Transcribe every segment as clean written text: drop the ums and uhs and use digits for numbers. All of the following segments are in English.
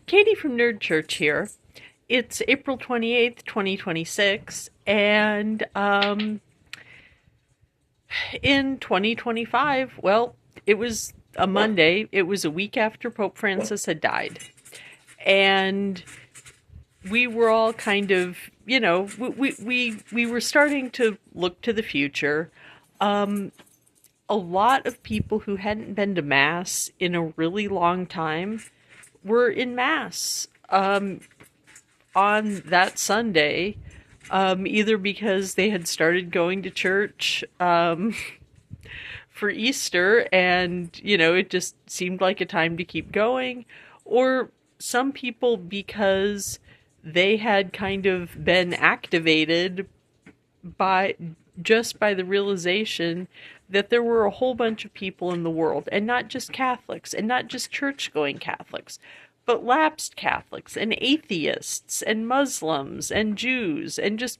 Katie from Nerd Church here. It's April 28th, 2026, and in 2025, well, it was a Monday. It was a week after Pope Francis had died. And we were all kind of, we were starting to look to the future. Um, a lot of people who hadn't been to Mass in a really long time were in Mass on that Sunday, either because they had started going to church for Easter and, it just seemed like a time to keep going, or some people because they had kind of been activated by by the realization that there were a whole bunch of people in the world, and not just Catholics, and not just church-going Catholics, but lapsed Catholics, and atheists, and Muslims, and Jews, and just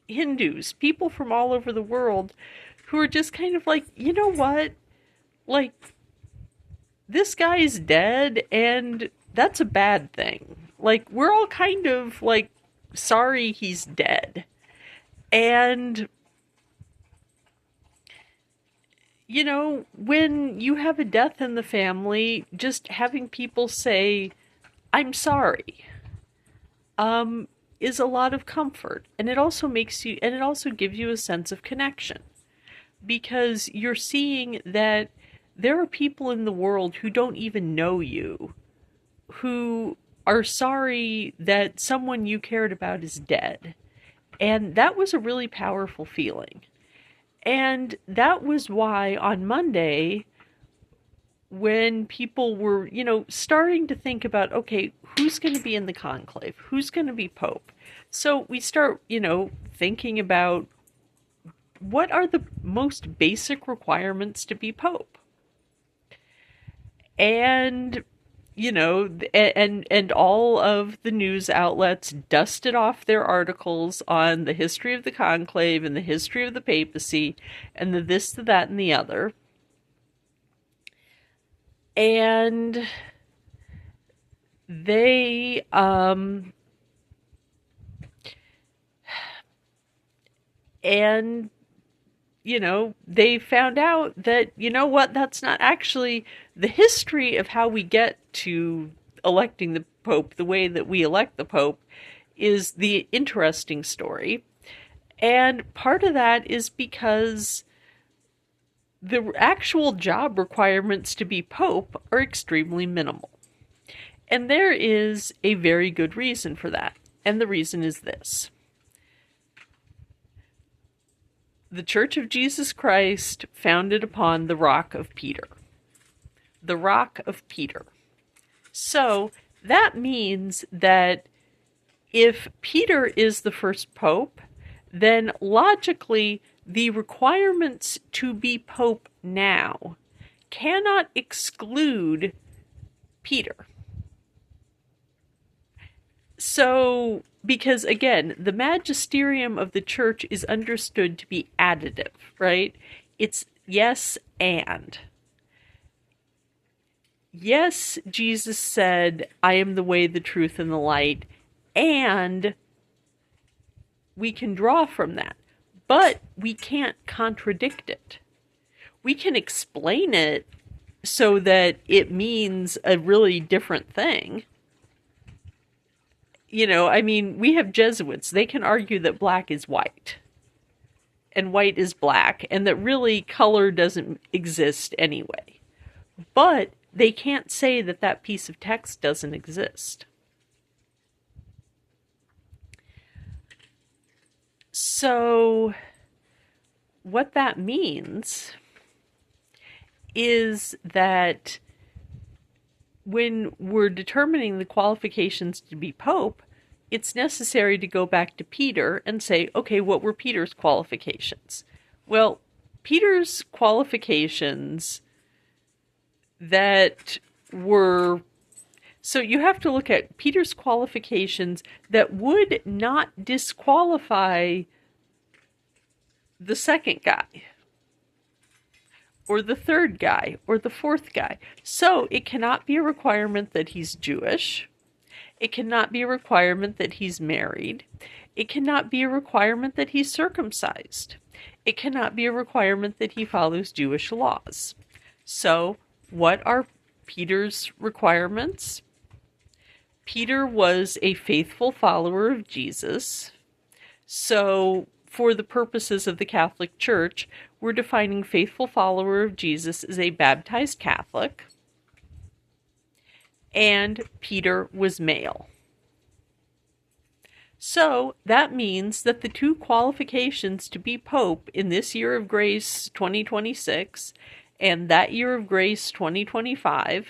Hindus, people from all over the world who are just kind of like, you know what? Like, this guy's dead, and that's a bad thing. Like, we're all kind of, like, sorry he's dead. And when you have a death in the family, just having people say, I'm sorry, is a lot of comfort. And it also gives you a sense of connection. Because you're seeing that there are people in the world who don't even know you, who are sorry that someone you cared about is dead. And that was a really powerful feeling. And that was why on Monday, when people were, starting to think about, okay, who's going to be in the conclave? Who's going to be Pope? So we start, thinking about what are the most basic requirements to be Pope? And and all of the news outlets dusted off their articles on the history of the conclave and the history of the papacy and the this, the that, and the other. And they and they found out that, that's not actually the history of how we get to electing the Pope the way that we elect the Pope is the interesting story. And part of that is because the actual job requirements to be Pope are extremely minimal. And there is a very good reason for that. And the reason is this. The Church of Jesus Christ founded upon the Rock of Peter. The Rock of Peter. So that means that if Peter is the first pope, then logically the requirements to be pope now cannot exclude Peter. So, because again, the magisterium of the church is understood to be additive, right? It's yes and. Yes, Jesus said, I am the way, the truth, and the light, and we can draw from that, but we can't contradict it. We can explain it so that it means a really different thing. We have Jesuits. They can argue that black is white and white is black, and that really color doesn't exist anyway. But they can't say that that piece of text doesn't exist. So what that means is that when we're determining the qualifications to be Pope, it's necessary to go back to Peter and say, okay, what were Peter's qualifications? Well, Peter's qualifications that were... So you have to look at Peter's qualifications that would not disqualify the second guy, or the third guy, or the fourth guy. So it cannot be a requirement that he's Jewish. It cannot be a requirement that he's married. It cannot be a requirement that he's circumcised. It cannot be a requirement that he follows Jewish laws. So, what are Peter's requirements? Peter was a faithful follower of Jesus. So, for the purposes of the Catholic Church, we're defining faithful follower of Jesus as a baptized Catholic. And Peter was male. So that means that the two qualifications to be Pope in this year of grace 2026 and that year of grace 2025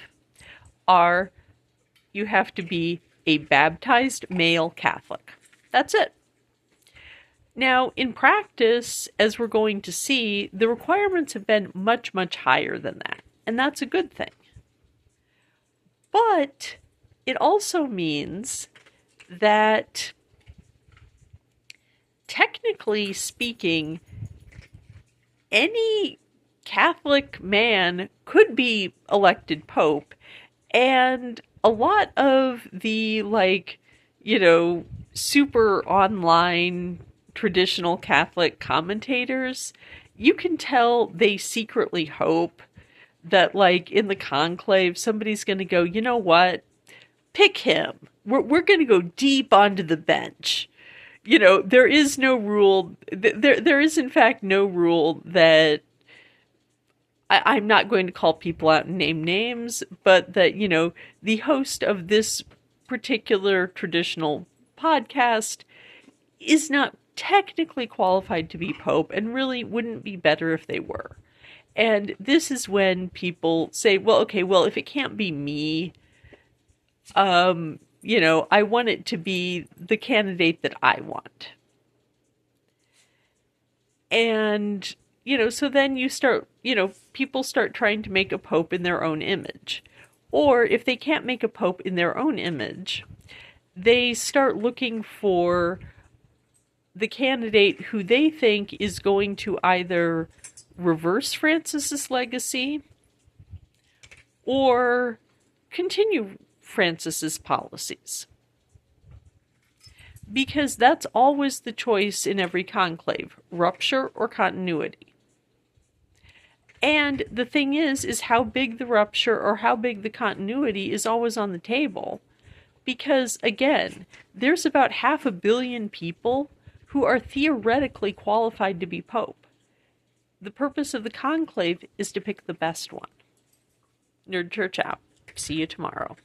are you have to be a baptized male Catholic. That's it. Now, in practice, as we're going to see, the requirements have been much, much higher than that, and that's a good thing. But it also means that, technically speaking, any Catholic man could be elected Pope, and a lot of the, super online traditional Catholic commentators, you can tell they secretly hope that, in the conclave, somebody's going to go, you know what? Pick him. We're going to go deep onto the bench. There is no rule. There is, in fact, no rule that I'm not going to call people out and name names, but that, the host of this particular traditional podcast is not technically qualified to be Pope and really wouldn't be better if they were. And this is when people say, well, if it can't be me, I want it to be the candidate that I want. And, so then you start, people start trying to make a Pope in their own image. Or if they can't make a Pope in their own image, they start looking for the candidate who they think is going to either reverse Francis's legacy or continue Francis's policies. Because that's always the choice in every conclave, rupture or continuity. And the thing is how big the rupture or how big the continuity is always on the table. Because, again, there's about 500 million people who are theoretically qualified to be Pope. The purpose of the conclave is to pick the best one. Nerd Church out. See you tomorrow.